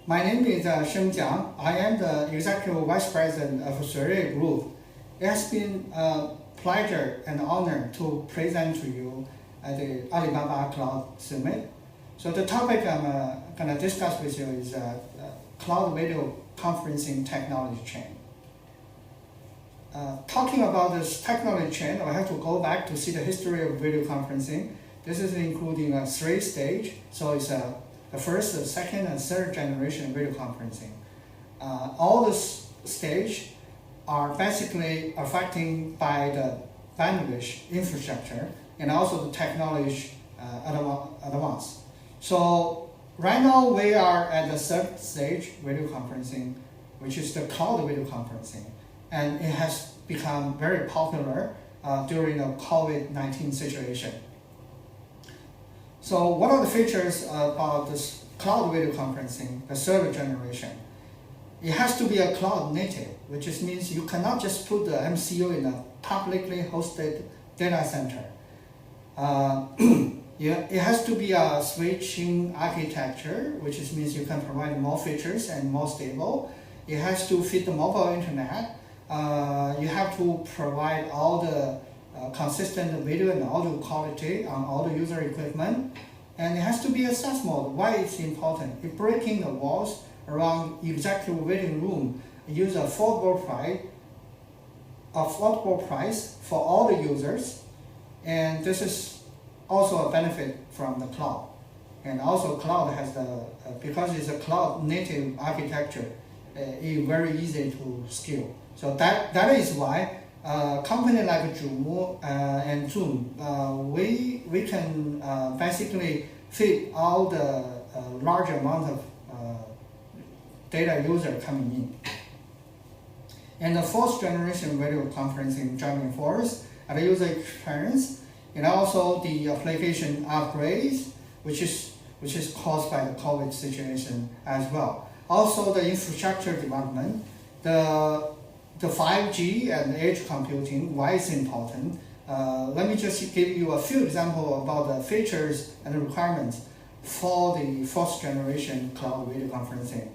My name is Sheng Jiang. I am the Executive Vice President of Shui Group. It has been a pleasure and honor to present to you at the Alibaba Cloud Summit. So the topic I'm going to discuss with you is cloud video conferencing technology chain. Talking about this technology chain, I have to go back to see the history of video conferencing. This is including a 3 stage, so it's the first, the second, and third generation video conferencing. All this stage are basically affecting by the bandwidth infrastructure and also the technology advance. So right now we are at the third stage video conferencing, which is the cloud video conferencing, and it has become very popular during the COVID-19 situation. So what are the features about this cloud video conferencing, the third generation? It has to be a cloud native, which means you cannot just put the MCU in a publicly hosted data center. It has to be a switching architecture, which means you can provide more features and more stable. It has to fit the mobile internet. You have to provide all the consistent video and audio quality on all the user equipment. And it has to be a SaaS mode. Why it's important? It's breaking the walls around executive waiting room. Use a affordable price for all the users. And this is also a benefit from the cloud. And also cloud has because it's a cloud native architecture, it's very easy to scale. So that is why company like Zhumu and Zoom, we can basically fit all the large amount of data user coming in. And the fourth generation video conferencing driving force and the user experience, and also the application upgrades, which is caused by the COVID situation as well. Also the infrastructure development, the 5G and edge computing, why it's important. Let me just give you a few examples about the features and the requirements for the fourth generation cloud video conferencing.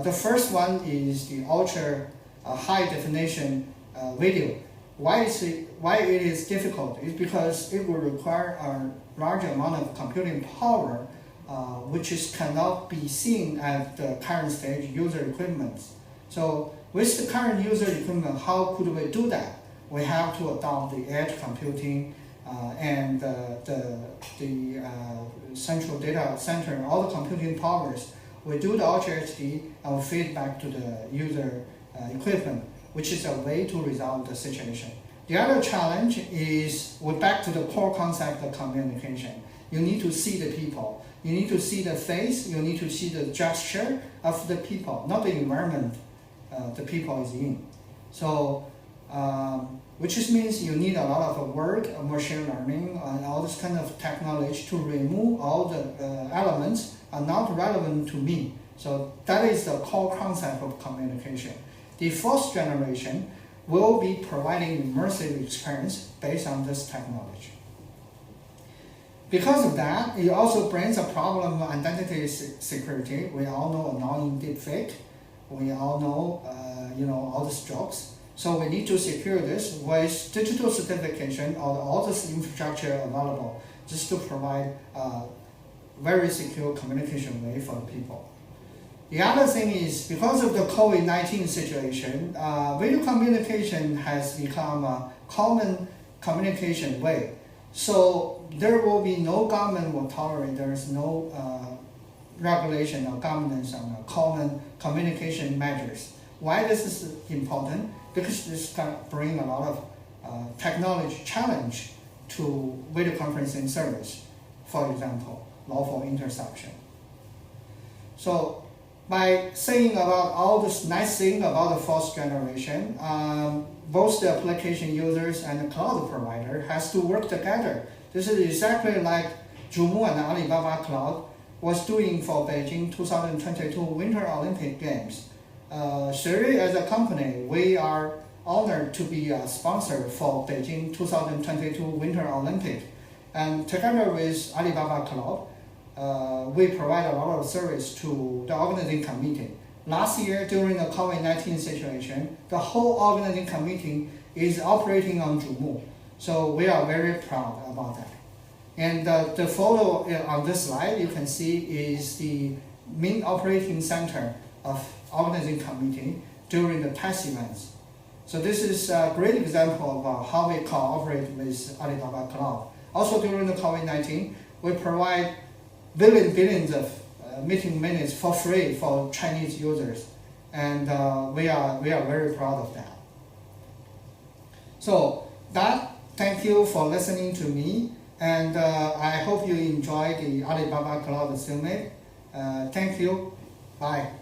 The first one is the ultra high definition video. Why it is difficult is because it will require a large amount of computing power, which cannot be seen at the current stage user equipment. So with the current user equipment, how could we do that? We have to adopt the edge computing and the central data center, all the computing powers. We do the Ultra HD and we feed back to the user equipment, which is a way to resolve the situation. The other challenge is we're back to the core concept of communication. You need to see the people. You need to see the face. You need to see the gesture of the people, not the environment the people is in. So, which means you need a lot of work, machine learning, and all this kind of technology to remove all the elements are not relevant to me. So that is the core concept of communication. The fourth generation will be providing immersive experience based on this technology. Because of that, it also brings a problem of identity security. We all know annoying deepfake. We all know, all these jokes. So we need to secure this with digital certification of all this infrastructure available, just to provide a very secure communication way for the people. The other thing is, because of the COVID-19 situation, video communication has become a common communication way. So there will be no government will tolerate, there is no regulation or governance on common communication measures. Why this is important? Because this can bring a lot of technology challenge to video conferencing service. For example, lawful interception. So by saying about all this nice thing about the fourth generation, both the application users and the cloud provider has to work together. This is exactly like Zhumu and Alibaba Cloud was doing for Beijing 2022 Winter Olympic Games. Shui as a company, we are honored to be a sponsor for Beijing 2022 Winter Olympic. And together with Alibaba Cloud, we provide a lot of service to the organizing committee. Last year, during the COVID-19 situation, the whole organizing committee is operating on Zhumu. So we are very proud about that. And the photo on this slide you can see is the main operating center of organizing committee during the past events. So this is a great example of how we cooperate with Alibaba Cloud. Also during the COVID-19, we provide billions of meeting minutes for free for Chinese users, and we are very proud of that. So thank you for listening to me, and I hope you enjoy the Alibaba Cloud Summit. Thank you. Bye.